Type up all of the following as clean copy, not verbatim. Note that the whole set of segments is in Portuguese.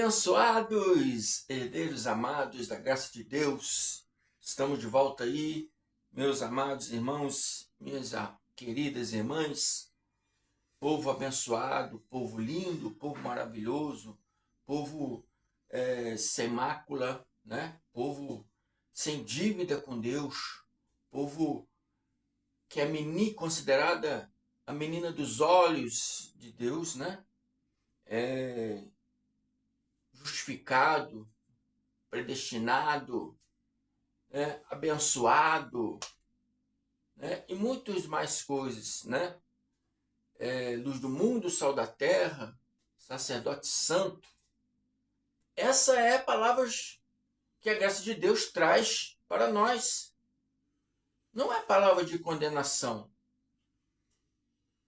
Abençoados, herdeiros amados da graça de Deus, estamos de volta aí, meus amados irmãos, minhas queridas irmãs, povo abençoado, povo lindo, povo maravilhoso, povo sem mácula, né? Povo sem dívida com Deus, povo que é considerada a menina dos olhos de Deus, né? Justificado, predestinado, abençoado, né? E muitas mais coisas, né? Luz do mundo, sal da terra, sacerdote santo. Essa é palavras que a graça de Deus traz para nós. Não é palavra de condenação.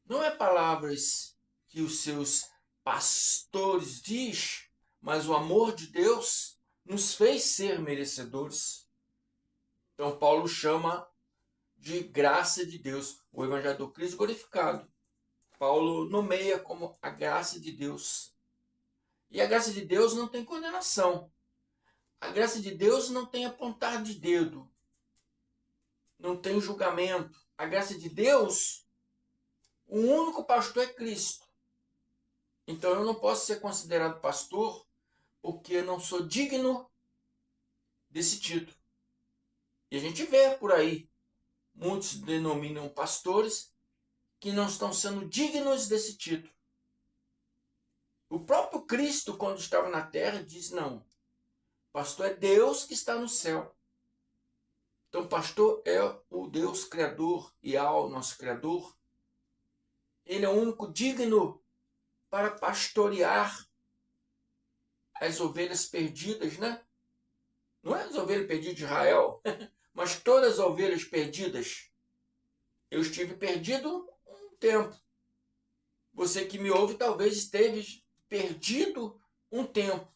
Não é palavras que os seus pastores diz, mas o amor de Deus nos fez ser merecedores. Então Paulo chama de graça de Deus, o Evangelho do Cristo glorificado. Paulo nomeia como a graça de Deus. E a graça de Deus não tem condenação. A graça de Deus não tem apontar de dedo. Não tem julgamento. A graça de Deus, o único pastor é Cristo. Então eu não posso ser considerado pastor porque eu não sou digno desse título. E a gente vê por aí, muitos denominam pastores que não estão sendo dignos desse título. O próprio Cristo, quando estava na terra, diz: não, pastor é Deus que está no céu. Então, pastor é o Deus Criador e ao nosso Criador. Ele é o único digno para pastorear as ovelhas perdidas, né? Não é as ovelhas perdidas de Israel, mas todas as ovelhas perdidas. Eu estive perdido um tempo. Você que me ouve talvez esteve perdido um tempo.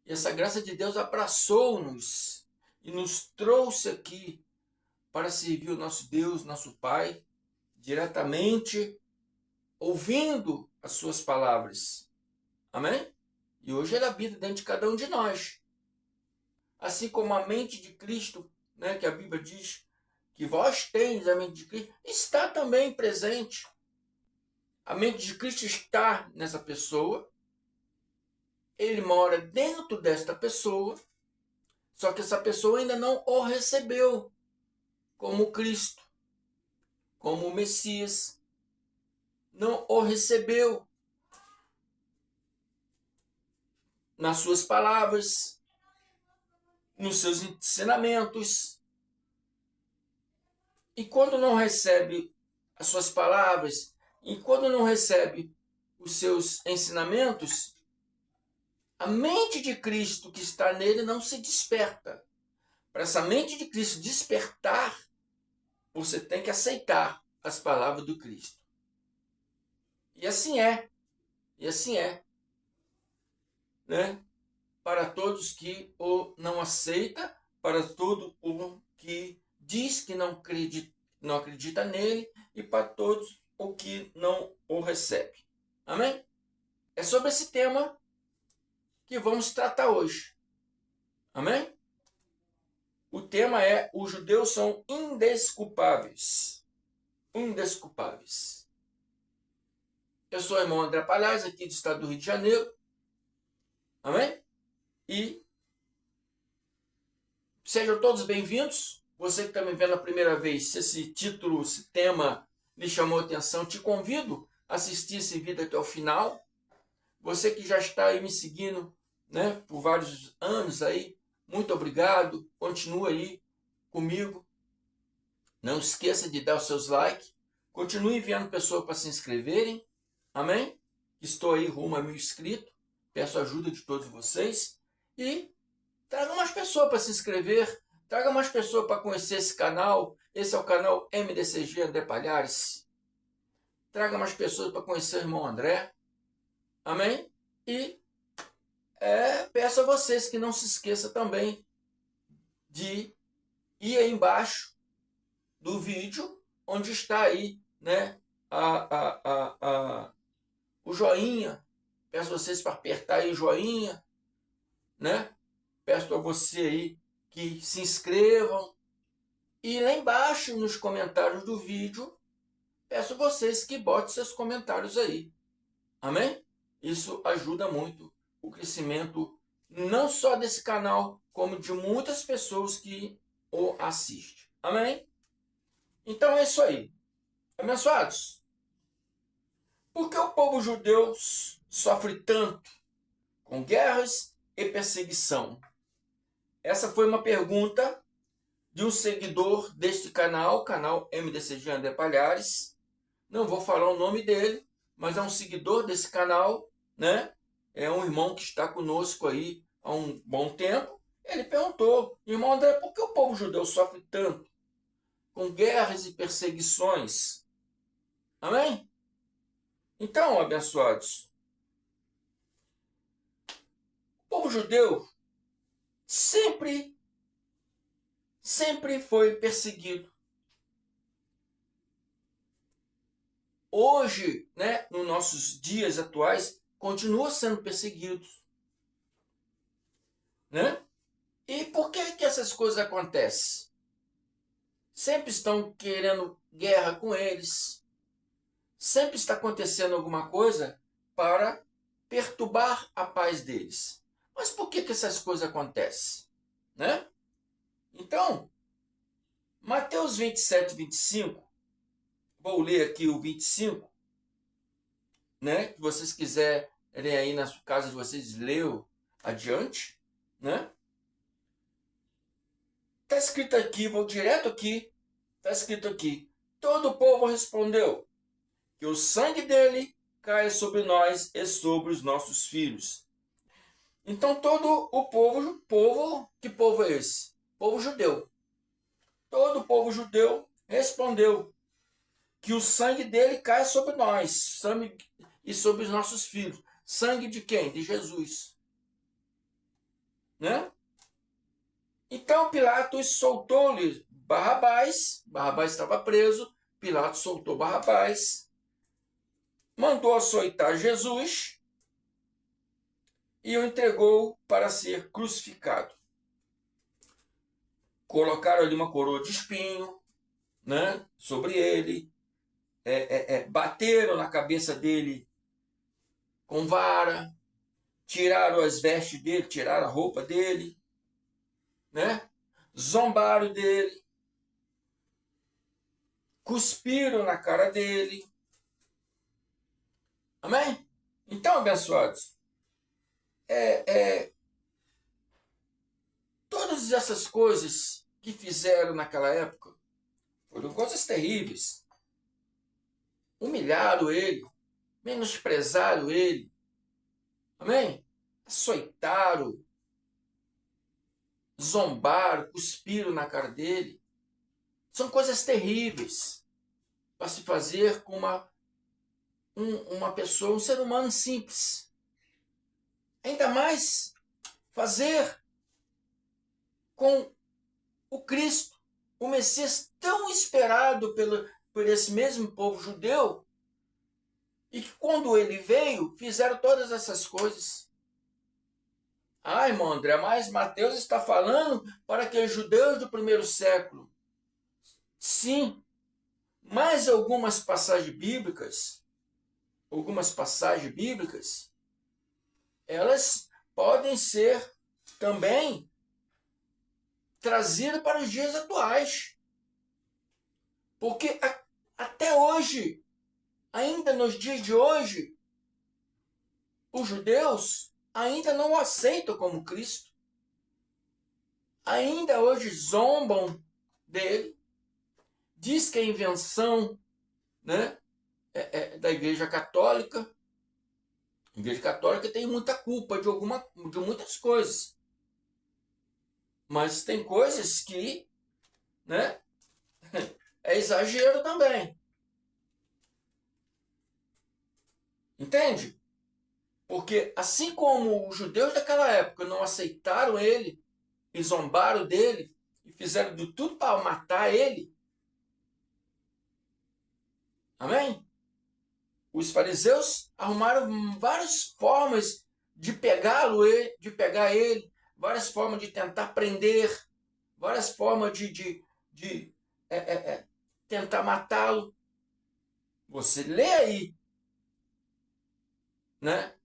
E essa graça de Deus abraçou-nos e nos trouxe aqui para servir o nosso Deus, nosso Pai, diretamente, ouvindo as suas palavras. Amém? E hoje ele habita dentro de cada um de nós. Assim como a mente de Cristo, né, que a Bíblia diz que vós tendes a mente de Cristo, está também presente. A mente de Cristo está nessa pessoa. Ele mora dentro desta pessoa, só que essa pessoa ainda não o recebeu como Cristo, como o Messias. Não o recebeu nas suas palavras, nos seus ensinamentos. E quando não recebe as suas palavras, e quando não recebe os seus ensinamentos, a mente de Cristo que está nele não se desperta. Para essa mente de Cristo despertar, você tem que aceitar as palavras do Cristo. E assim é. E assim é. Né? Para todos que o não aceita, para todo o que diz que não acredita nele, e para todos o que não o recebe. Amém? É sobre esse tema que vamos tratar hoje. Amém? O tema é: os judeus são indesculpáveis. Indesculpáveis. Eu sou o irmão André Palhares, aqui do estado do Rio de Janeiro. Amém? E sejam todos bem-vindos. Você que está me vendo a primeira vez, se esse título, esse tema lhe chamou a atenção, te convido a assistir esse vídeo até o final. Você que já está aí me seguindo, né, por vários anos aí, muito obrigado. Continua aí comigo. Não esqueça de dar os seus likes. Continue enviando pessoas para se inscreverem. Amém? Estou aí rumo a 1000 inscritos. Peço a ajuda de todos vocês. E traga mais pessoas para se inscrever. Traga mais pessoas para conhecer esse canal. Esse é o canal MDCG André Palhares. Traga mais pessoas para conhecer o irmão André. Amém? E peço a vocês que não se esqueçam também de ir aí embaixo do vídeo, onde está aí, né, o joinha, Peço a vocês para apertar aí o joinha, né? Peço a você aí que se inscrevam. E lá embaixo, nos comentários do vídeo, peço a vocês que botem seus comentários aí. Amém? Isso ajuda muito o crescimento, não só desse canal, como de muitas pessoas que o assistem. Amém? Então é isso aí. Abençoados, por que o povo judeu sofre tanto com guerras e perseguição? Essa foi uma pergunta de um seguidor deste canal MDCG André Palhares. Não vou falar o nome dele, mas é um seguidor desse canal, né? É um irmão que está conosco aí há um bom tempo. Ele perguntou: irmão André, por que o povo judeu sofre tanto com guerras e perseguições? Amém? Então, abençoados, o povo judeu sempre foi perseguido. Hoje, né, nos nossos dias atuais, continua sendo perseguido, né? E por que essas coisas acontecem? Sempre estão querendo guerra com eles. Sempre está acontecendo alguma coisa para perturbar a paz deles. Mas por que essas coisas acontecem? Né? Então, Mateus 27, 25, vou ler aqui o 25, né? Se vocês quiserem aí na casa de vocês, leiam adiante, né? Está escrito aqui, vou direto aqui, está escrito aqui: todo o povo respondeu, que o sangue dele caia sobre nós e sobre os nossos filhos. Então todo o povo, que povo é esse? Povo judeu. Todo o povo judeu respondeu que o sangue dele caia sobre nós, sangue e sobre os nossos filhos. Sangue de quem? De Jesus. Né? Então Pilatos soltou-lhe Barrabás. Barrabás estava preso. Pilatos soltou Barrabás. Mandou açoitar Jesus e o entregou para ser crucificado. Colocaram ali uma coroa de espinho, né, sobre ele, bateram na cabeça dele com vara, tiraram as vestes dele, tiraram a roupa dele, né, zombaram dele, cuspiram na cara dele. Amém? Então, abençoados, todas essas coisas que fizeram naquela época foram coisas terríveis. Humilharam ele, menosprezaram ele, amém? Açoitaram, zombaram, cuspiram na cara dele. São coisas terríveis para se fazer com uma pessoa, um ser humano simples. Ainda mais fazer com o Cristo, o Messias tão esperado por esse mesmo povo judeu, e que quando ele veio, fizeram todas essas coisas. Ah, irmão André, mas Mateus está falando para aqueles judeus do primeiro século. Sim, mas algumas passagens bíblicas, elas podem ser também trazidas para os dias atuais. Porque até hoje, ainda nos dias de hoje, os judeus ainda não o aceitam como Cristo. Ainda hoje zombam dele. Diz que é invenção, né, da Igreja Católica. A Igreja Católica tem muita culpa de muitas coisas. Mas tem coisas que, né, é exagero também. Entende? Porque assim como os judeus daquela época não aceitaram ele e zombaram dele e fizeram de tudo para matar ele, amém? os fariseus arrumaram várias formas de pegá-lo, de pegar ele, várias formas de tentar prender, várias formas de tentar matá-lo. Você lê aí, né?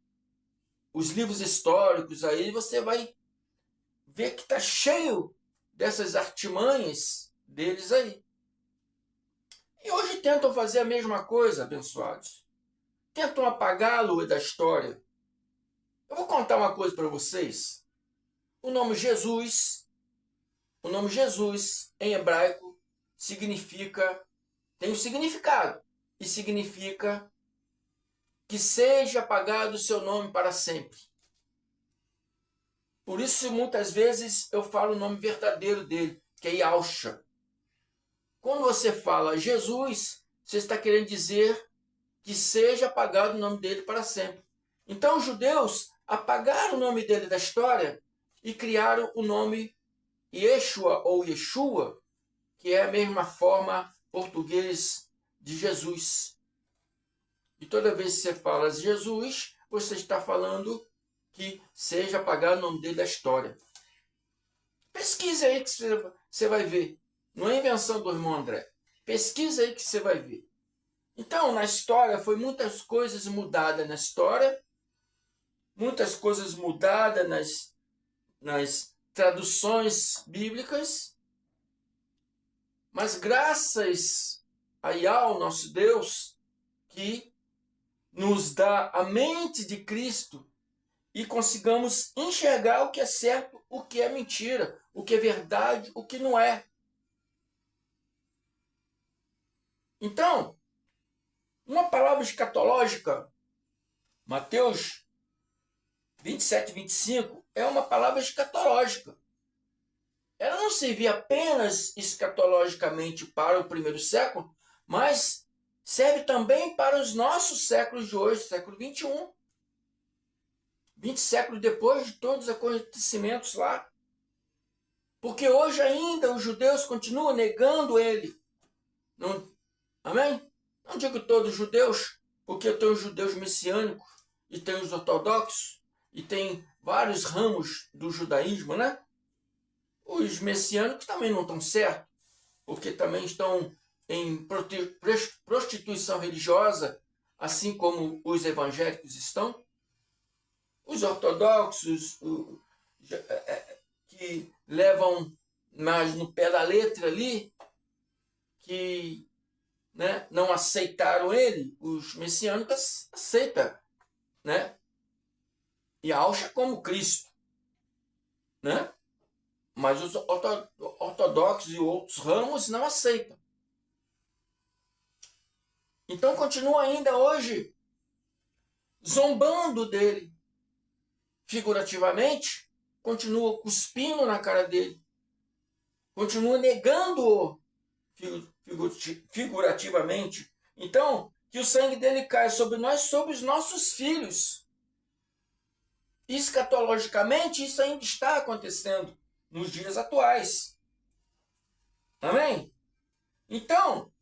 Os livros históricos aí, você vai ver que está cheio dessas artimanhas deles aí. E hoje tentam fazer a mesma coisa, abençoados. Tentam apagá-lo da história. Eu vou contar uma coisa para vocês. O nome Jesus em hebraico tem um significado. E significa que seja apagado o seu nome para sempre. Por isso, muitas vezes, eu falo o nome verdadeiro dele, que é Yahshua. Quando você fala Jesus, você está querendo dizer que seja apagado o nome dele para sempre. Então, os judeus apagaram o nome dele da história e criaram o nome Yeshua ou Yeshua, que é a mesma forma português de Jesus. E toda vez que você fala Jesus, você está falando que seja apagado o nome dele da história. Pesquise aí que você vai ver. Não é invenção do irmão André. Pesquisa aí que você vai ver. Então, na história, foi muitas coisas mudadas na história, muitas coisas mudadas nas traduções bíblicas, mas graças a Yahweh, nosso Deus, que nos dá a mente de Cristo e consigamos enxergar o que é certo, o que é mentira, o que é verdade, o que não é. Então, uma palavra escatológica, Mateus 27, 25, é uma palavra escatológica. Ela não servia apenas escatologicamente para o primeiro século, mas serve também para os nossos séculos de hoje, século 21. 20 séculos depois de todos os acontecimentos lá. Porque hoje ainda os judeus continuam negando ele. Não, amém? Não digo todos os judeus, porque eu tenho os judeus messiânicos, e tem os ortodoxos, e tem vários ramos do judaísmo, né? Os messiânicos também não estão certos, porque também estão em prostituição religiosa, assim como os evangélicos estão. Os ortodoxos, que levam mais no pé da letra ali, que, né, não aceitaram ele, os messiânicos aceitam, né? E Yahshua como Cristo, né? Mas os ortodoxos e outros ramos não aceitam. Então continua ainda hoje zombando dele, figurativamente, continua cuspindo na cara dele, continua negando-o figurativamente. Então, que o sangue dele caia sobre nós, sobre os nossos filhos. Escatologicamente, isso ainda está acontecendo nos dias atuais. Amém? Então,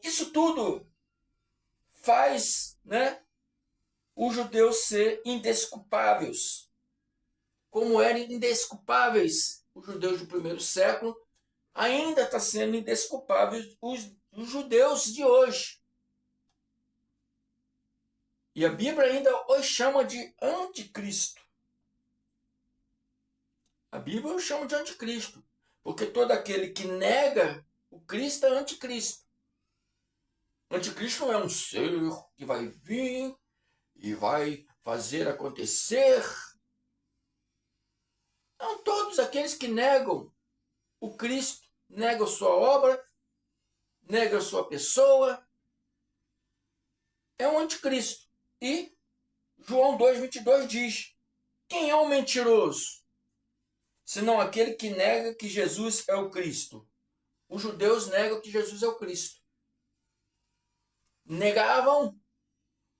isso tudo faz, né, os judeus ser indesculpáveis. Como eram indesculpáveis os judeus do primeiro século, ainda está sendo indesculpáveis os judeus de hoje. E a Bíblia ainda os chama de anticristo. A Bíblia os chama de anticristo, porque todo aquele que nega o Cristo é anticristo. Anticristo não é um ser que vai vir e vai fazer acontecer. Não, todos aqueles que negam o Cristo, negam sua obra, negam sua pessoa, é um anticristo. E João 2,22 diz: quem é o mentiroso? Senão aquele que nega que Jesus é o Cristo. Os judeus negam que Jesus é o Cristo. Negavam,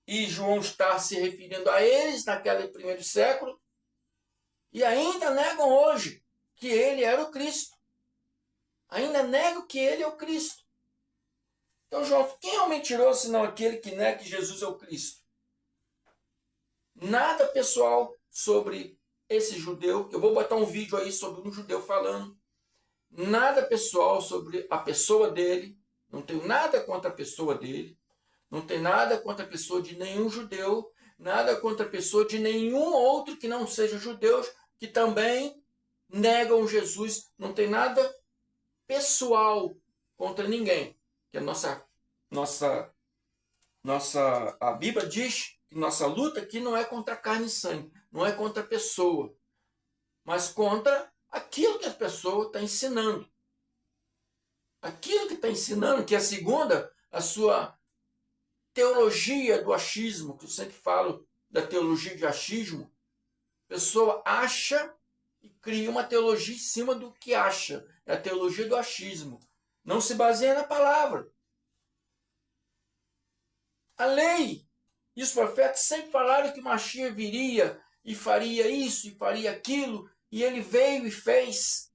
e João está se referindo a eles naquele primeiro século, e ainda negam hoje que ele era o Cristo. Ainda negam que ele é o Cristo. Então, João, quem é o mentiroso senão aquele que nega que Jesus é o Cristo? Nada pessoal sobre esse judeu, que eu vou botar um vídeo aí sobre um judeu falando. Nada pessoal sobre a pessoa dele. Não tenho nada contra a pessoa dele. Não tem nada contra a pessoa de nenhum judeu. Nada contra a pessoa de nenhum outro que não seja judeus, que também negam Jesus. Não tem nada pessoal contra ninguém. Que a a Bíblia diz que nossa luta aqui não é contra carne e sangue, não é contra a pessoa, mas contra aquilo que a pessoa está ensinando. Aquilo que está ensinando, que é a sua teologia do achismo, que eu sempre falo da teologia de achismo, a pessoa acha e cria uma teologia em cima do que acha. É a teologia do achismo. Não se baseia na palavra. A lei e os profetas sempre falaram que o Mashiach viria e faria isso e faria aquilo, e ele veio e fez.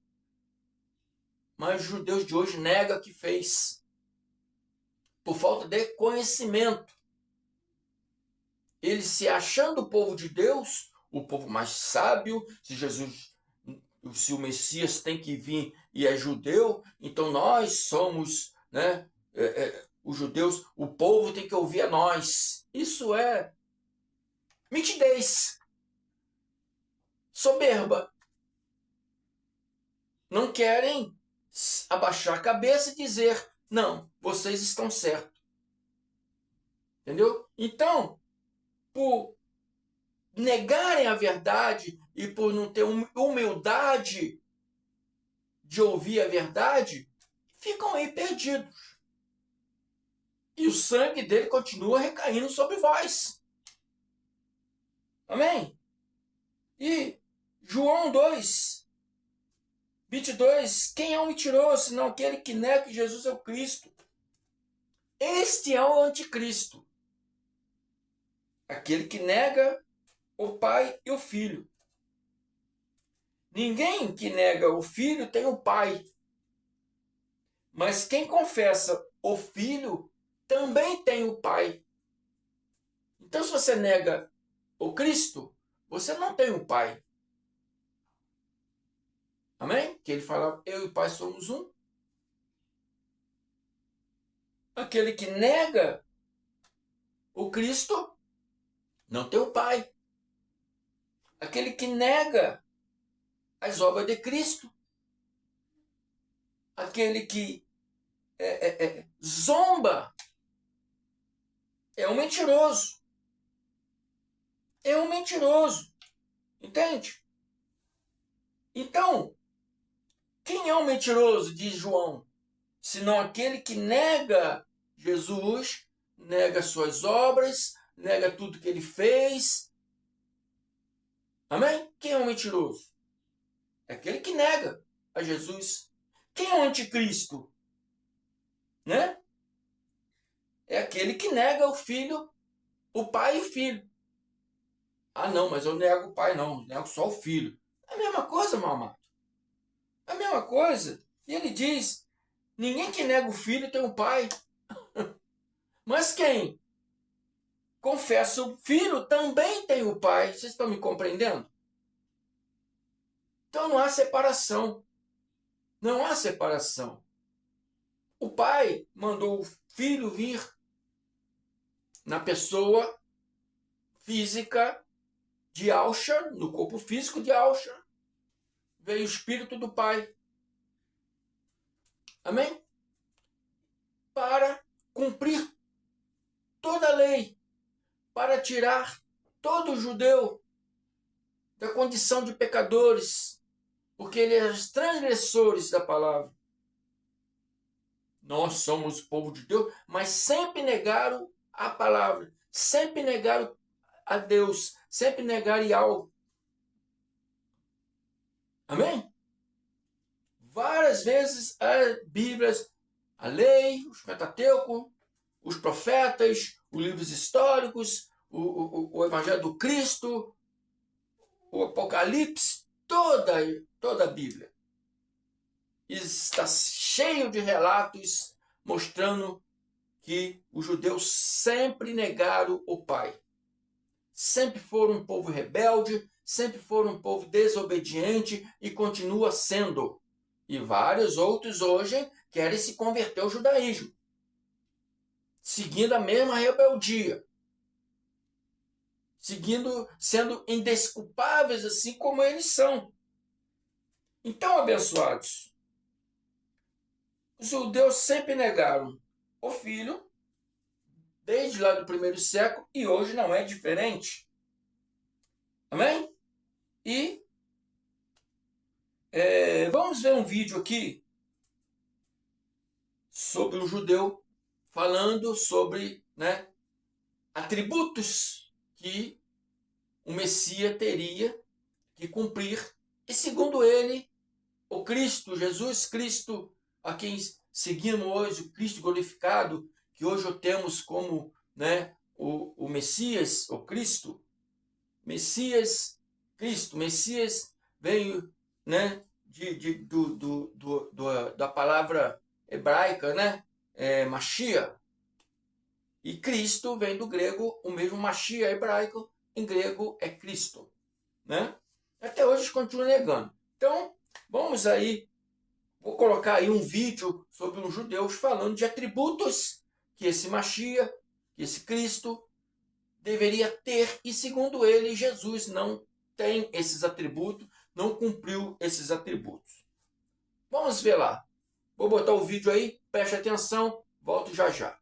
Mas os judeus de hoje negam que fez, por falta de conhecimento. Eles se achando o povo de Deus, o povo mais sábio, se o Messias tem que vir e é judeu, então nós somos, né, os judeus, o povo tem que ouvir a nós. Isso é mitidez, soberba. Não querem abaixar a cabeça e dizer, não, vocês estão certos. Entendeu? Então, por negarem a verdade e por não ter humildade de ouvir a verdade, ficam aí perdidos. E o sangue dele continua recaindo sobre vós. Amém? E João 2, 22, quem é o mentiroso, senão aquele que nega que Jesus é o Cristo? Este é o anticristo. Aquele que nega o Pai e o Filho. Ninguém que nega o Filho tem o Pai. Mas quem confessa o Filho também tem o Pai. Então, se você nega o Cristo, você não tem o Pai. Amém? Que ele fala, eu e o Pai somos um. Aquele que nega o Cristo não tem o Pai. Aquele que nega as obras de Cristo, aquele que zomba, é um mentiroso. É um mentiroso. Entende? Então, quem é o mentiroso, diz João? Senão aquele que nega Jesus, nega suas obras, nega tudo que ele fez. Amém? Quem é o mentiroso? É aquele que nega a Jesus. Quem é o anticristo? Né? É aquele que nega o filho, o pai e o filho. Ah, não, mas eu nego o pai, não. Eu nego só o filho. É a mesma coisa, meu amado. É a mesma coisa. E ele diz, ninguém que nega o filho tem um pai. Mas quem confessa o filho também tem o pai. Vocês estão me compreendendo? Então não há separação. Não há separação. O pai mandou o filho vir na pessoa física de Alcha, no corpo físico de Alcha. Veio o espírito do pai. Amém? Para cumprir toda a lei. Para tirar todo judeu da condição de pecadores. Porque eles eram os transgressores da palavra. Nós somos o povo de Deus, mas sempre negaram a palavra, sempre negaram a Deus, sempre negaram Yahweh. Amém? Várias vezes a Bíblia, a lei, os Pentateuco, os profetas, os livros históricos, o Evangelho do Cristo, o Apocalipse, toda a Bíblia está cheio de relatos mostrando que os judeus sempre negaram o Pai. Sempre foram um povo rebelde, sempre foram um povo desobediente e continua sendo. E vários outros hoje querem se converter ao judaísmo, seguindo a mesma rebeldia, sendo indesculpáveis assim como eles são. Então, abençoados, os judeus sempre negaram o Filho, desde lá do primeiro século, e hoje não é diferente. Amém? E vamos ver um vídeo aqui sobre um judeu falando sobre, né, atributos que o Messias teria que cumprir. E segundo ele, o Cristo, Jesus Cristo, a quem seguimos hoje, o Cristo glorificado, que hoje o temos como, né, o Messias, o Cristo, Messias, Cristo, Messias veio, né, da palavra hebraica, né, Mashiach, e Cristo vem do grego, o mesmo Mashiach hebraico, em grego é Cristo, né? Até hoje continua negando. Então, vamos aí, vou colocar aí um vídeo sobre uns judeus falando de atributos que esse Mashiach, que esse Cristo deveria ter, e segundo ele, Jesus não tem esses atributos, não cumpriu esses atributos. Vamos ver lá. Vou botar o vídeo aí, preste atenção, volto já já.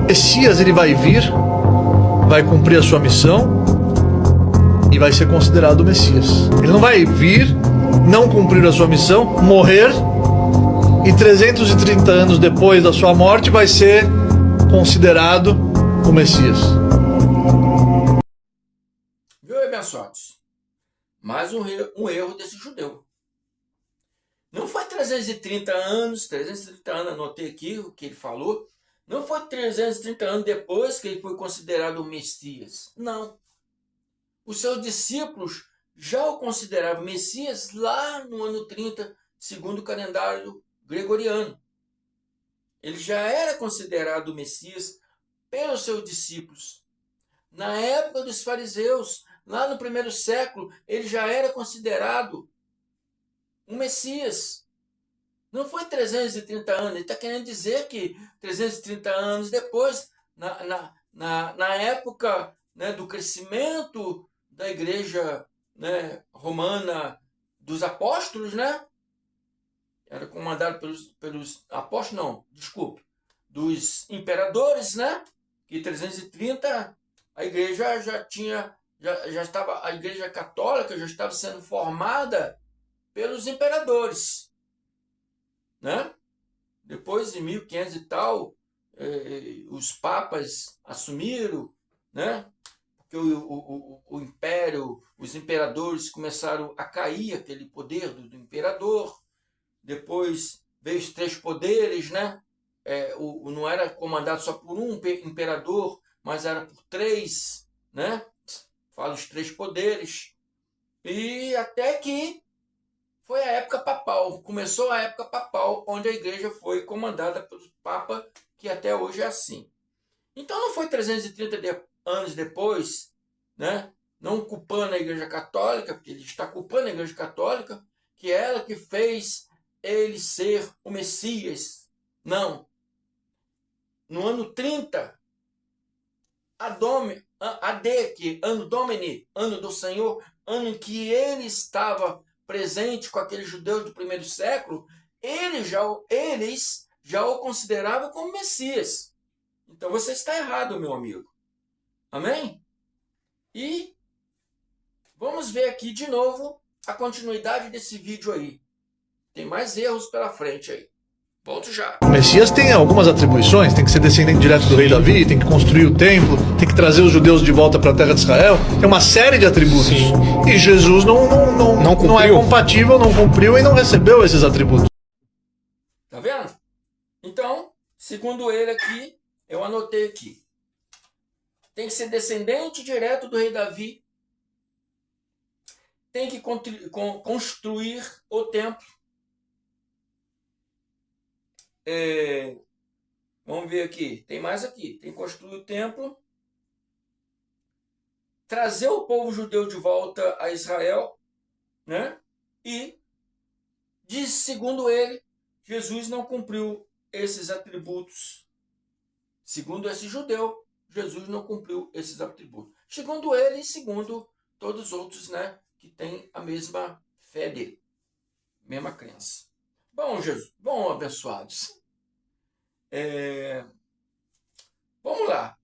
Messias, ele vai vir, vai cumprir a sua missão e vai ser considerado o Messias. Ele não vai vir, não cumprir a sua missão, morrer e 330 anos depois da sua morte vai ser considerado o Messias. Viu, abençoados? Mais um erro desse judeu. Não foi 330 anos, anotei aqui o que ele falou. Não foi 330 anos depois que ele foi considerado o Messias. Não. Os seus discípulos já o consideravam Messias lá no ano 30, segundo o calendário gregoriano. Ele já era considerado o Messias pelos seus discípulos. Na época dos fariseus, lá no primeiro século, ele já era considerado um Messias. Não foi 330 anos. Ele está querendo dizer que 330 anos depois, na época, né, do crescimento da igreja, né, romana dos apóstolos, né? Era comandado pelos apóstolos, não, desculpe, dos imperadores, né? Que 330 a igreja já estava, a igreja católica já estava sendo formada pelos imperadores, né? Depois de 1500 e tal, os papas assumiram, né? Porque o império, os imperadores começaram a cair, aquele poder do imperador. Depois veio os três poderes, né? Não era comandado só por um imperador, mas era por três, né? Fala os três poderes. E até que foi a época papal, começou a época papal, onde a igreja foi comandada pelo Papa, que até hoje é assim. Então não foi 330 anos depois, né? Não culpando a igreja católica, porque ele está culpando a igreja católica, que é ela que fez ele ser o Messias. Não. No ano 30, ano Domini, ano do Senhor, ano em que ele estava presente com aqueles judeus do primeiro século, eles já o consideravam como Messias. Então você está errado, meu amigo. Amém? E vamos ver aqui de novo a continuidade desse vídeo aí. Tem mais erros pela frente aí. Volto já. O Messias tem algumas atribuições, tem que ser descendente direto do rei Davi, tem que construir o templo, tem que trazer os judeus de volta para a terra de Israel. Tem uma série de atributos. Sim. E Jesus não é compatível, não cumpriu e não recebeu esses atributos. Tá vendo? Então, segundo ele aqui, eu anotei aqui. Tem que ser descendente direto do rei Davi. Tem que construir o templo. Vamos ver aqui. Tem mais aqui. Tem construir o templo, trazer o povo judeu de volta a Israel, né? E, diz, segundo ele, Jesus não cumpriu esses atributos. Segundo esse judeu, Jesus não cumpriu esses atributos. Segundo ele e segundo todos os outros, né, que têm a mesma fé dele, mesma crença. Bom, Jesus, bom, abençoados. Vamos lá.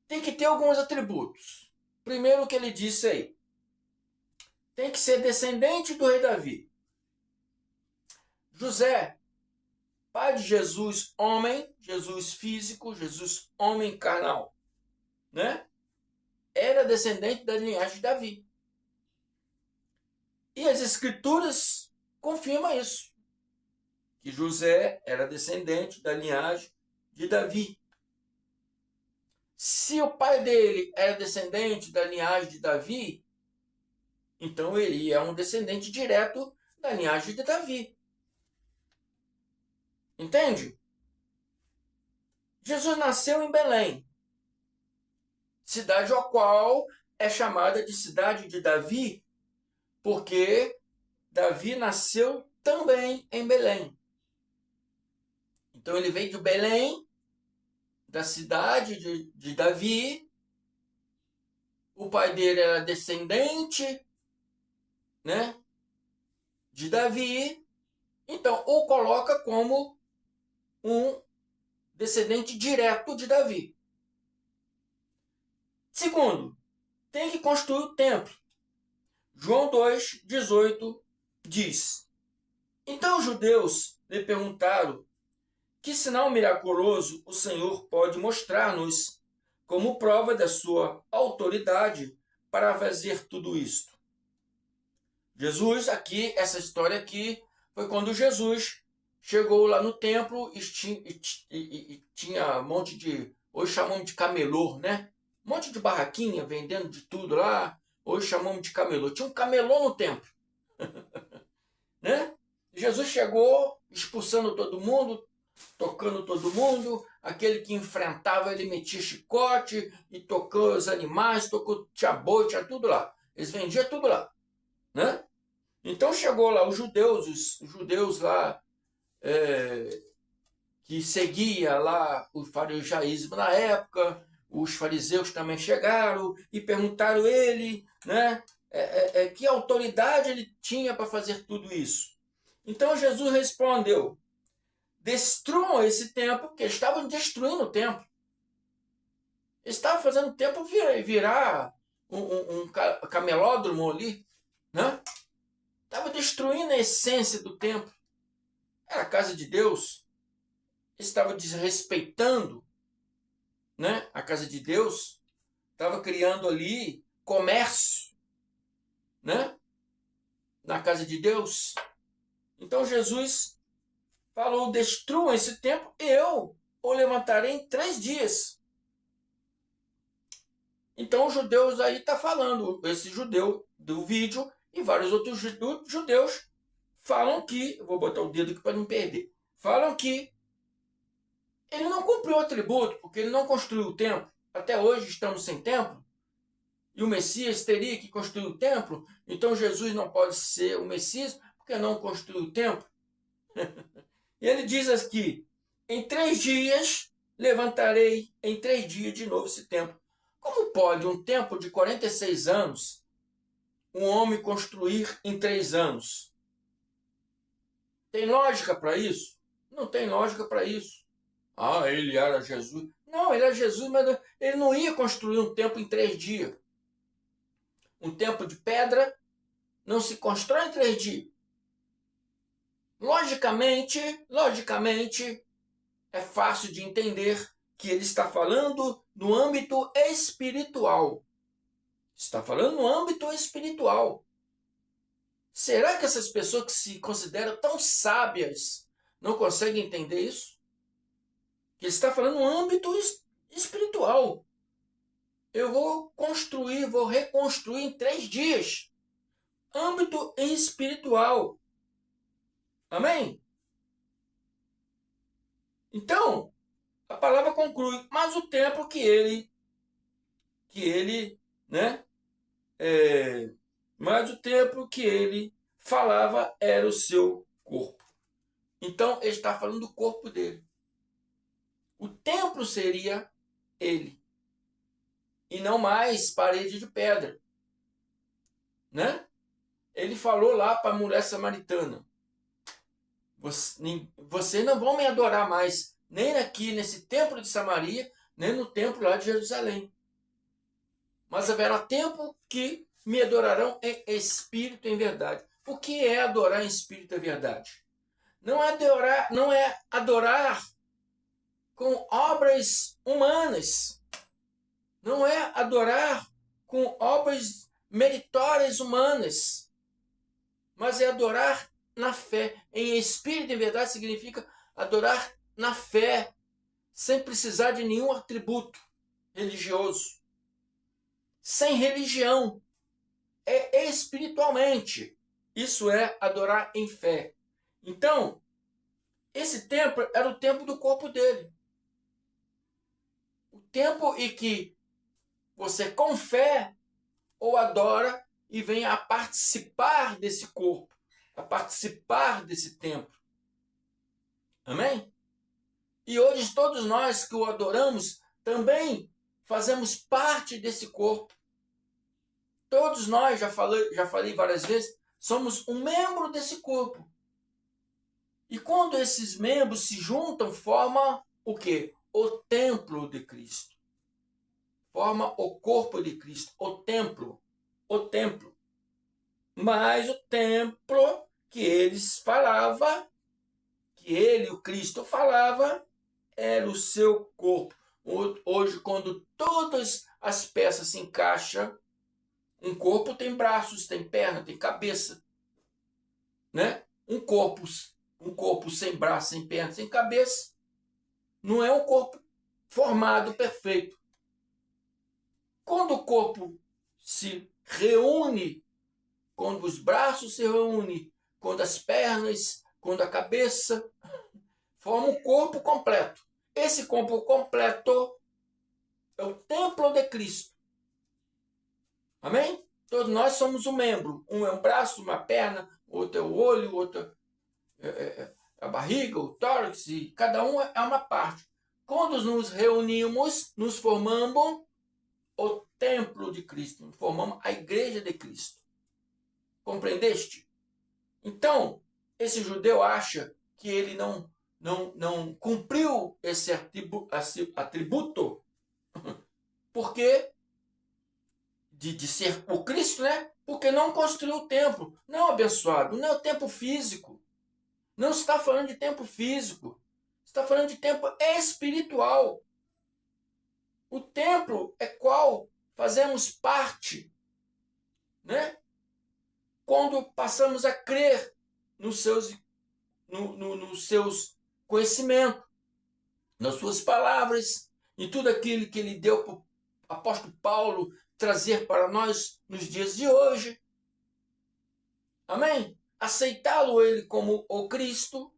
Tem que ter alguns atributos. Primeiro o que ele disse aí. Tem que ser descendente do rei Davi. José, pai de Jesus, homem, Jesus físico, Jesus homem carnal, né? Era descendente da linhagem de Davi. E as escrituras confirmam isso, que José era descendente da linhagem de Davi. Se o pai dele era descendente da linhagem de Davi, então ele é um descendente direto da linhagem de Davi. Entende? Jesus nasceu em Belém, cidade a qual é chamada de cidade de Davi, porque Davi nasceu também em Belém. Então ele veio de Belém, da cidade de Davi. O pai dele era descendente, né, de Davi. Então o coloca como um descendente direto de Davi. Segundo, tem que construir o templo. João 2,18 diz: Então os judeus lhe perguntaram: que sinal miraculoso o Senhor pode mostrar-nos como prova da sua autoridade para fazer tudo isto? Jesus, aqui, essa história aqui, foi quando Jesus chegou lá no templo e tinha um monte de, hoje chamamos de camelô, né? Um monte de barraquinha vendendo de tudo lá, hoje chamamos de camelô. Tinha um camelô no templo, né? Jesus chegou expulsando todo mundo, tocando todo mundo, aquele que enfrentava ele metia chicote e tocou os animais, tinha boi, tinha tudo lá. Eles vendiam tudo lá, né? Então chegou lá os judeus lá que seguia lá o farisaísmo na época, os fariseus também chegaram e perguntaram a ele, né, que autoridade ele tinha para fazer tudo isso. Então Jesus respondeu: destruam esse templo, porque eles estavam destruindo o templo. Eles estavam fazendo o templo virar um camelódromo ali, né? Estava destruindo a essência do templo. Era a casa de Deus. Estava desrespeitando, né, a casa de Deus. Estava criando ali comércio, né, na casa de Deus. Então Jesus falou: destruam esse templo, eu o levantarei em 3 dias. Então os judeus aí está falando, esse judeu do vídeo e vários outros judeus falam que, eu vou botar o dedo aqui para não perder, falam que ele não cumpriu o atributo, porque ele não construiu o templo. Até hoje estamos sem templo. E o Messias teria que construir o templo. Então Jesus não pode ser o Messias, porque não construiu o templo. E ele diz aqui: em 3 dias levantarei em 3 dias de novo esse templo. Como pode um templo de 46 anos um homem construir em 3 anos? Tem lógica para isso? Não tem lógica para isso. Ah, ele era Jesus. Não, ele era Jesus, mas ele não ia construir um templo em 3 dias. Um templo de pedra não se constrói em 3 dias. Logicamente, é fácil de entender que ele está falando no âmbito espiritual. Está falando no âmbito espiritual. Será que essas pessoas que se consideram tão sábias não conseguem entender isso? Que ele está falando no âmbito espiritual. Eu vou construir, vou reconstruir em 3 dias. Âmbito espiritual. Amém? Então, a palavra conclui, mas o templo que ele, né? Mas o templo que ele falava era o seu corpo. Então, ele está falando do corpo dele. O templo seria ele. E não mais parede de pedra. Né? Ele falou lá para a mulher samaritana: vocês não vão me adorar mais, nem aqui nesse templo de Samaria, nem no templo lá de Jerusalém. Mas haverá tempo que me adorarão em espírito e em verdade. O que é adorar em espírito e verdade? Não é adorar com obras humanas. Não é adorar com obras meritórias humanas. Mas é adorar na fé. Em espírito e em verdade significa adorar na fé, sem precisar de nenhum atributo religioso. Sem religião. É espiritualmente. Isso é adorar em fé. Então, esse templo era o templo do corpo dele. O templo em que você com fé ou adora e vem a participar desse corpo, a participar desse templo. Amém? E hoje todos nós que o adoramos também fazemos parte desse corpo. Todos nós, já falei várias vezes, somos um membro desse corpo. E quando esses membros se juntam, forma o quê? O templo de Cristo. Forma o corpo de Cristo, o templo. O templo. Mas o templo que eles falavam, que ele, o Cristo, falava, era o seu corpo. Hoje, quando todas as peças se encaixam, um corpo tem braços, tem perna, tem cabeça. Né? Um corpo sem braço, sem perna, sem cabeça, não é um corpo formado perfeito. Quando o corpo se reúne, quando os braços se reúnem, quando as pernas, quando a cabeça, forma um corpo completo. Esse corpo completo é o templo de Cristo. Amém? Todos nós somos um membro. Um é um braço, uma perna, outro é o olho, outro é a barriga, o tórax, e cada um é uma parte. Quando nos reunimos, nos formamos o templo de Cristo, formamos a igreja de Cristo. Compreendeste? Então, esse judeu acha que ele não cumpriu esse atributo porque de ser o Cristo, né? Porque não construiu o templo. Não, abençoado, não é o templo físico. Não se está falando de templo físico. Está falando de templo espiritual. O templo é qual fazemos parte, né? Quando passamos a crer nos seus conhecimentos, nas suas palavras, em tudo aquilo que ele deu para o apóstolo Paulo trazer para nós nos dias de hoje. Amém? Aceitá-lo ele como o Cristo.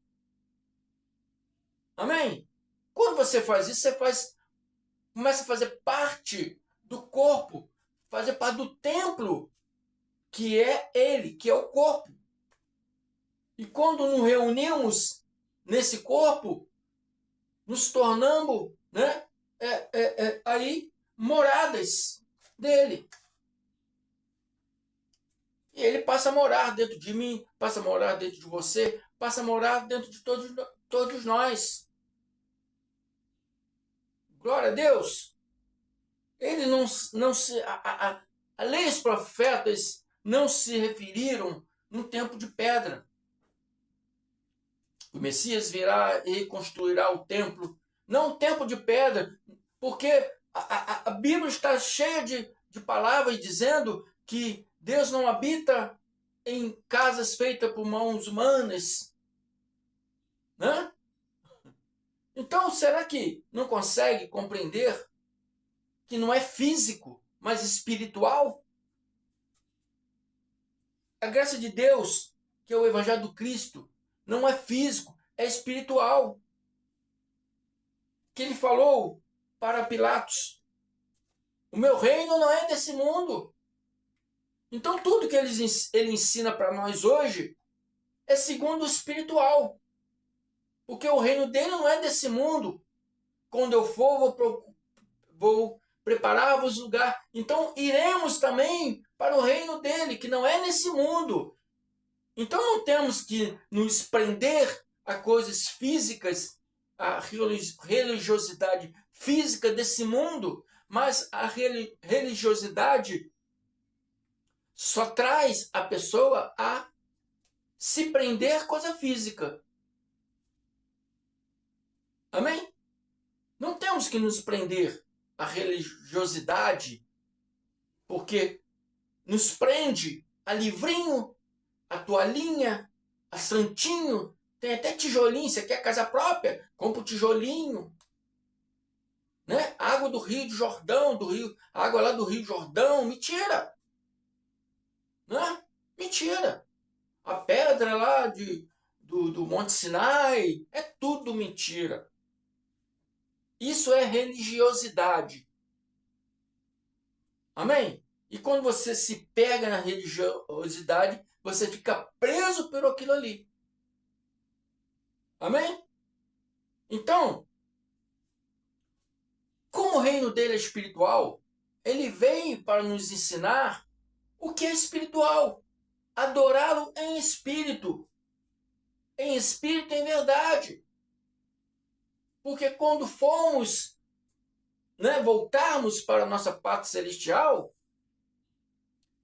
Amém? Quando você faz isso, começa a fazer parte do corpo, fazer parte do templo, que é ele, que é o corpo. E quando nos reunimos nesse corpo, nos tornamos, né, aí moradas dele. E ele passa a morar dentro de mim, passa a morar dentro de você, passa a morar dentro de todos nós. Glória a Deus. Ele não se... A lei e os profetas não se referiram num tempo de pedra. O Messias virá e reconstruirá o templo. Não um templo de pedra, porque a Bíblia está cheia de palavras dizendo que Deus não habita em casas feitas por mãos humanas. Né? Então, será que não consegue compreender que não é físico, mas espiritual? A graça de Deus, que é o Evangelho do Cristo, não é físico, é espiritual. que ele falou para Pilatos: o meu reino não é desse mundo. Então tudo que ele ensina para nós hoje é segundo o espiritual. Porque o reino dele não é desse mundo. Quando eu for, vou preparar-vos lugar. Então iremos também para o reino dele, que não é nesse mundo. Então não temos que nos prender a coisas físicas, a religiosidade física desse mundo, mas a religiosidade só traz a pessoa a se prender à coisa física. Amém? Não temos que nos prender à religiosidade, porque nos prende a livrinho, a toalhinha, a santinho, tem até tijolinho. Você quer casa própria? Compra o tijolinho. Né? Água do Rio de Jordão, água lá do Rio Jordão, mentira. Né? Mentira. A pedra lá do Monte Sinai, é tudo mentira. Isso é religiosidade. Amém? E quando você se pega na religiosidade, você fica preso por aquilo ali. Amém? Então, como o reino dele é espiritual, ele veio para nos ensinar o que é espiritual. Adorá-lo em espírito e em verdade. Porque quando formos, voltarmos para a nossa pátria celestial,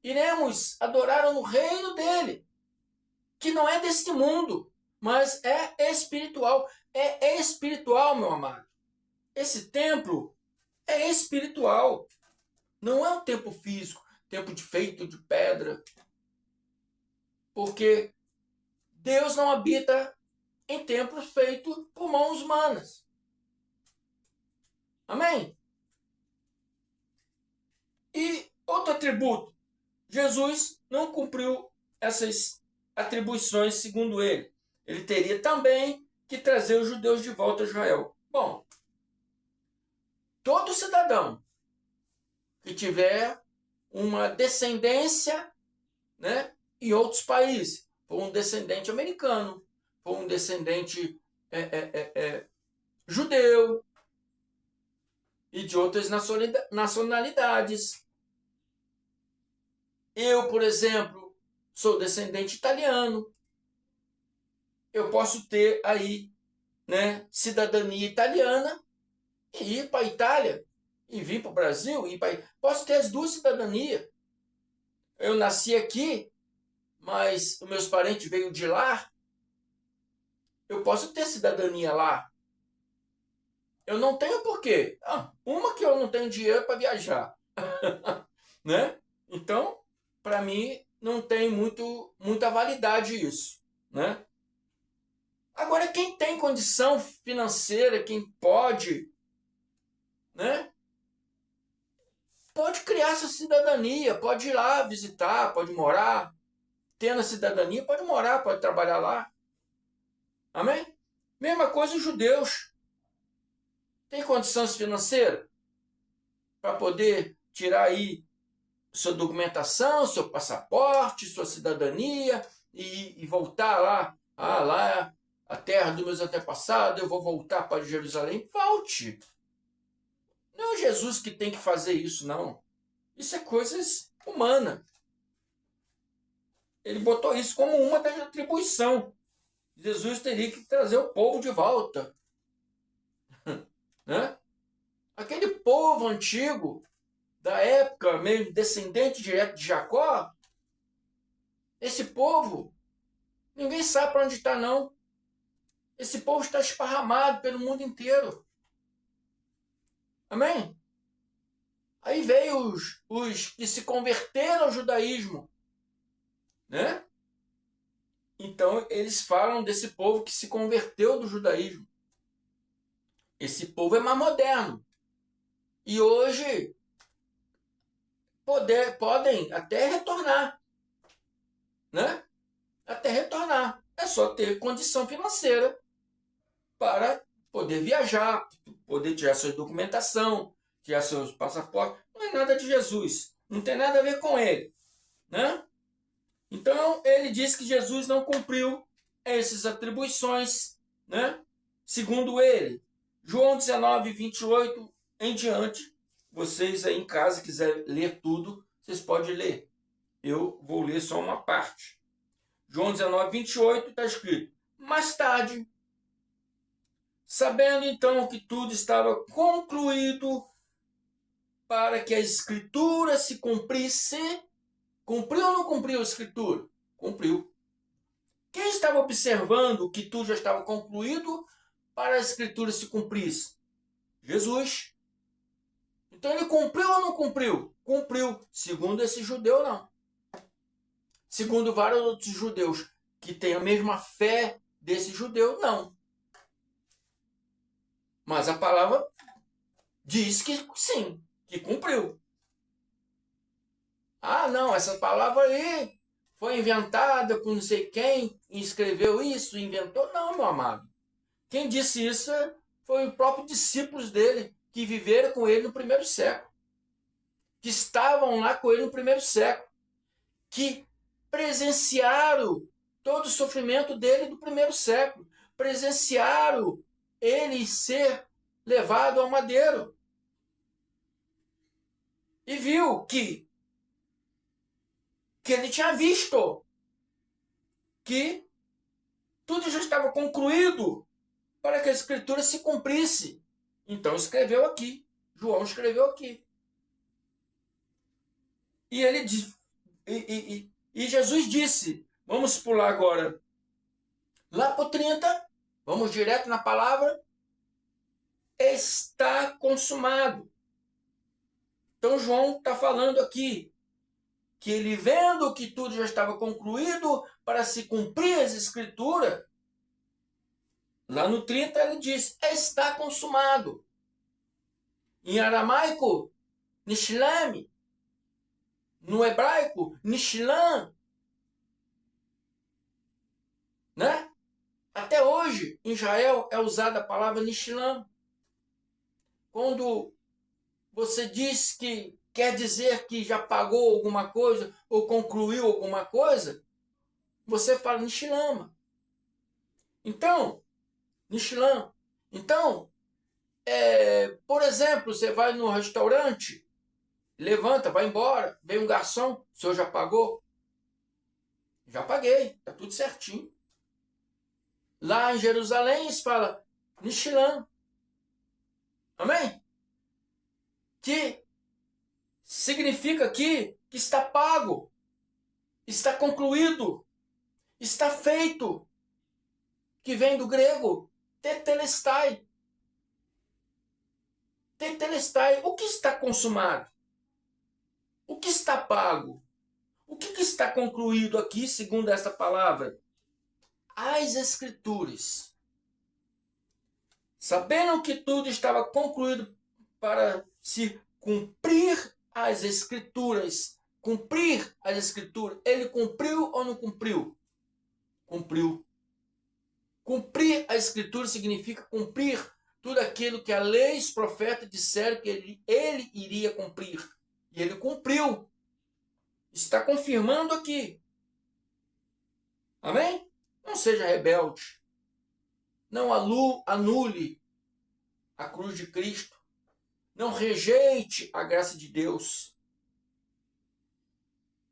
iremos adorar no reino dele, que não é deste mundo, mas é espiritual. É espiritual, meu amado. Esse templo é espiritual. Não é um templo físico, templo feito de pedra. Porque Deus não habita em templos feitos por mãos humanas. Amém? E outro atributo. Jesus não cumpriu essas atribuições segundo ele. Ele teria também que trazer os judeus de volta a Israel. Bom, todo cidadão que tiver uma descendência, em outros países, for um descendente americano, for um descendente judeu e de outras nacionalidades. Eu, por exemplo, sou descendente italiano. Eu posso ter aí, cidadania italiana e ir para a Itália e vir para o Brasil. Posso ter as duas cidadanias. Eu nasci aqui, mas os meus parentes veio de lá. Eu posso ter cidadania lá. Eu não tenho por quê. Uma que eu não tenho dinheiro para viajar. Né? Então, para mim, não tem muita validade isso. Né? Agora, quem tem condição financeira, quem pode, pode criar essa cidadania, pode ir lá visitar, pode morar. Tendo a cidadania, pode morar, pode trabalhar lá. Amém? Mesma coisa os judeus. Tem condições financeiras para poder tirar aí sua documentação, seu passaporte, sua cidadania e voltar lá. Lá a terra dos meus antepassados, eu vou voltar para Jerusalém. Volte. Não é Jesus que tem que fazer isso, não. Isso é coisas humanas. Ele botou isso como uma das atribuições. Jesus teria que trazer o povo de volta. Né? Aquele povo antigo, da época, meio descendente direto de Jacó, esse povo, ninguém sabe para onde está, não. Esse povo está esparramado pelo mundo inteiro. Amém? Aí veio os que se converteram ao judaísmo. Né? Então, eles falam desse povo que se converteu do judaísmo. Esse povo é mais moderno. E hoje podem até retornar. Até retornar. É só ter condição financeira para poder viajar, poder tirar sua documentação, tirar seus passaportes. Não é nada de Jesus. Não tem nada a ver com ele, né? Então, ele diz que Jesus não cumpriu essas atribuições, né? Segundo ele. João 19, 28 em diante. Vocês aí em casa quiserem ler tudo, vocês podem ler. Eu vou ler só uma parte. João 19, 28 está escrito: mais tarde, sabendo então que tudo estava concluído para que a Escritura se cumprisse. Cumpriu ou não cumpriu a Escritura? Cumpriu. Quem estava observando que tudo já estava concluído para a Escritura se cumprisse? Jesus. Então ele cumpriu ou não cumpriu? Cumpriu. Segundo esse judeu, não. Segundo vários outros judeus que têm a mesma fé desse judeu, não. Mas a palavra diz que sim, que cumpriu. Ah, não, essa palavra aí foi inventada por não sei quem, escreveu isso, inventou. Não, meu amado. Quem disse isso foi os próprios discípulos dele, que viveram com ele no primeiro século. Que estavam lá com ele no primeiro século. Que presenciaram todo o sofrimento dele do primeiro século. Presenciaram ele ser levado ao madeiro. E viu que ele tinha visto que tudo já estava concluído para que a Escritura se cumprisse. Então escreveu aqui. João escreveu aqui. E ele diz, e Jesus disse, vamos pular agora lá para o 30, vamos direto na palavra, está consumado. Então João está falando aqui que ele, vendo que tudo já estava concluído para se cumprir as Escrituras, lá no 30 ele diz, está consumado. Em aramaico, nishlam. No hebraico, nishlam. Né? Até hoje, em Israel, é usada a palavra nishlam. Quando você diz que quer dizer que já pagou alguma coisa ou concluiu alguma coisa, você fala nishlam. Então, nishlam. Então, por exemplo, você vai no restaurante, levanta, vai embora, vem um garçom, o senhor já pagou? Já paguei, está tudo certinho. Lá em Jerusalém, eles falam nishlam. Amém? Que significa aqui que está pago, está concluído, está feito, que vem do grego tetelestai. Tetelestai, o que está consumado? O que está pago? O que está concluído aqui, segundo essa palavra? As Escrituras. Sabendo que tudo estava concluído para se cumprir as Escrituras. Cumprir as Escrituras. Ele cumpriu ou não cumpriu? Cumpriu. Cumprir a Escritura significa cumprir tudo aquilo que a lei e os profetas disseram que ele iria cumprir. E ele cumpriu. Está confirmando aqui. Amém? Não seja rebelde. Não anule a cruz de Cristo. Não rejeite a graça de Deus.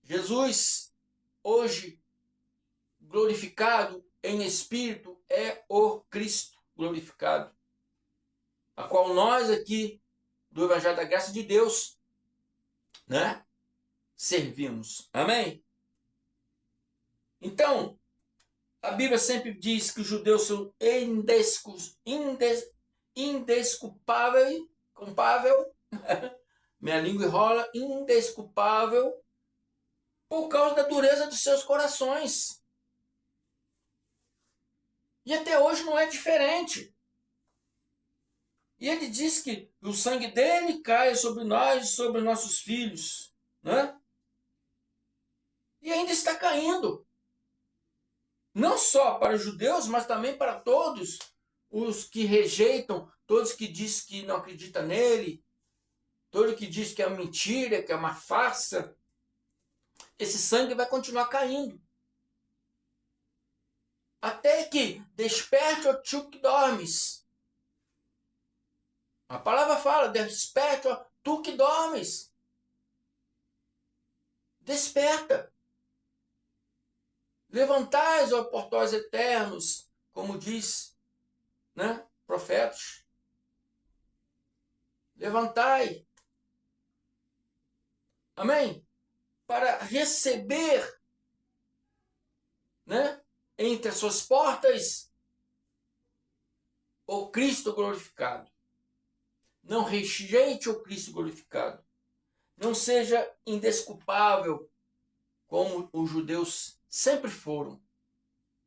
Jesus, hoje, glorificado em espírito, é o Cristo glorificado, a qual nós aqui, do Evangelho da Graça de Deus, né, servimos. Amém? Então, a Bíblia sempre diz que os judeus são indesculpável, minha língua enrola, indesculpável, por causa da dureza dos seus corações. E até hoje não é diferente. E ele diz que o sangue dele caia sobre nós e sobre nossos filhos, né? E ainda está caindo. Não só para os judeus, mas também para todos os que rejeitam, todos que dizem que não acreditam nele, todos que dizem que é mentira, que é uma farsa, esse sangue vai continuar caindo. Até que desperte, ó tu que dormes. A palavra fala, desperte, ó tu que dormes. Desperta. Levantais, ó portões eternos, como diz, né, profetas. Levantai. Amém? Para receber, né, entre as suas portas o Cristo glorificado. Não rejeite o Cristo glorificado. Não seja indesculpável como os judeus sempre foram.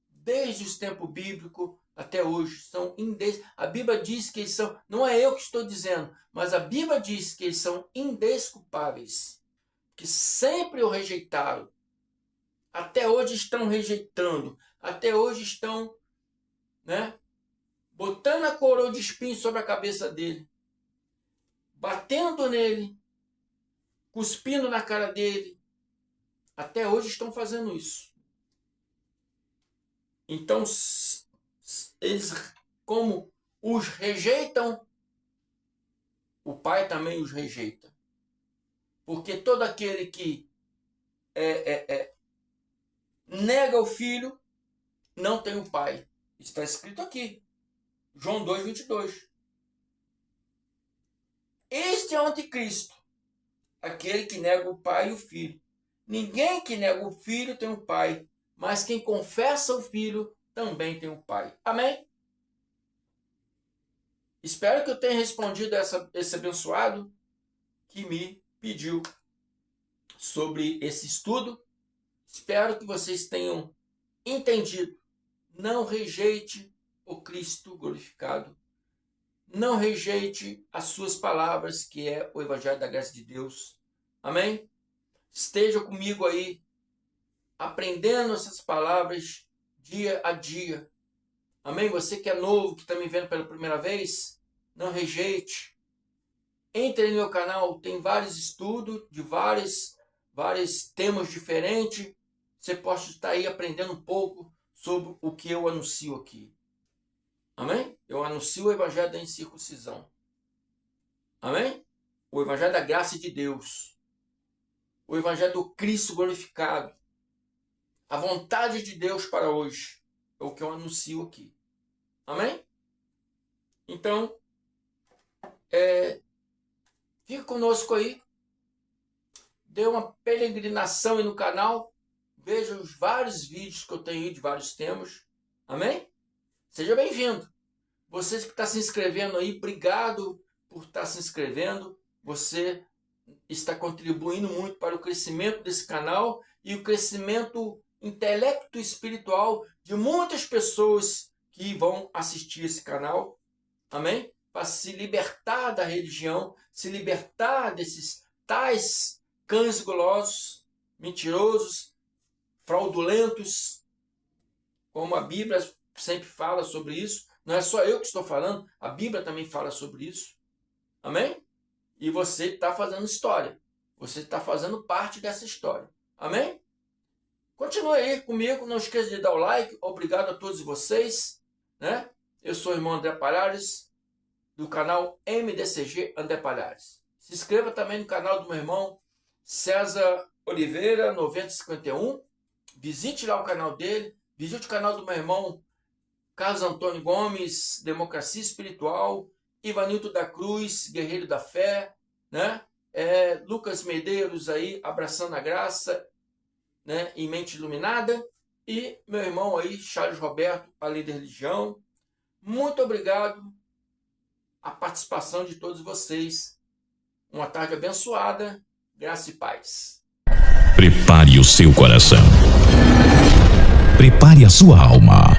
Desde os tempos bíblicos até hoje. A Bíblia diz que eles são, não é eu que estou dizendo, mas a Bíblia diz que eles são indesculpáveis. Que sempre o rejeitaram. Até hoje estão rejeitando. Até hoje estão, né, botando a coroa de espinho sobre a cabeça dele. Batendo nele. Cuspindo na cara dele. Até hoje estão fazendo isso. Então, eles, como os rejeitam, o Pai também os rejeita. Porque todo aquele que nega o Filho, não tem o Pai. Está escrito aqui. João 2:22. Este é o anticristo. Aquele que nega o Pai e o Filho. Ninguém que nega o Filho tem o Pai. Mas quem confessa o Filho também tem o Pai. Amém? Espero que eu tenha respondido esse abençoado que me pediu sobre esse estudo. Espero que vocês tenham entendido. Não rejeite o Cristo glorificado. Não rejeite as suas palavras, que é o Evangelho da Graça de Deus. Amém? Esteja comigo aí, aprendendo essas palavras dia a dia. Amém? Você que é novo, que está me vendo pela primeira vez, não rejeite. Entre no meu canal, tem vários estudos de vários temas diferentes. Você pode estar aí aprendendo um pouco sobre o que eu anuncio aqui. Amém? Eu anuncio o Evangelho da incircuncisão. Amém? O Evangelho da graça de Deus. O Evangelho do Cristo glorificado. A vontade de Deus para hoje. É o que eu anuncio aqui. Amém? Então, fica conosco aí. Dê uma peregrinação aí no canal. Veja os vários vídeos que eu tenho aí de vários temas. Amém? Seja bem-vindo. Você que está se inscrevendo aí, obrigado por estar se inscrevendo. Você está contribuindo muito para o crescimento desse canal e o crescimento intelecto espiritual de muitas pessoas que vão assistir esse canal. Amém? Para se libertar da religião, se libertar desses tais cães gulosos, mentirosos, fraudulentos, como a Bíblia sempre fala sobre isso. Não é só eu que estou falando, a Bíblia também fala sobre isso. Amém? E você está fazendo história. Você está fazendo parte dessa história. Amém? Continue aí comigo, não esqueça de dar o like. Obrigado a todos vocês. Né? Eu sou o irmão André Palhares, do canal MDCG André Palhares. Se inscreva também no canal do meu irmão César Oliveira, 9051. Visite lá o canal dele. Visite o canal do meu irmão Carlos Antônio Gomes, Democracia Espiritual. Ivanildo da Cruz, Guerreiro da Fé. Né? Lucas Medeiros aí, Abraçando a Graça, né? Em Mente Iluminada. E meu irmão aí, Charles Roberto, A Lei da Religião. Muito obrigado a participação de todos vocês. Uma tarde abençoada. Graça e paz. Prepare o seu coração. Prepare a sua alma.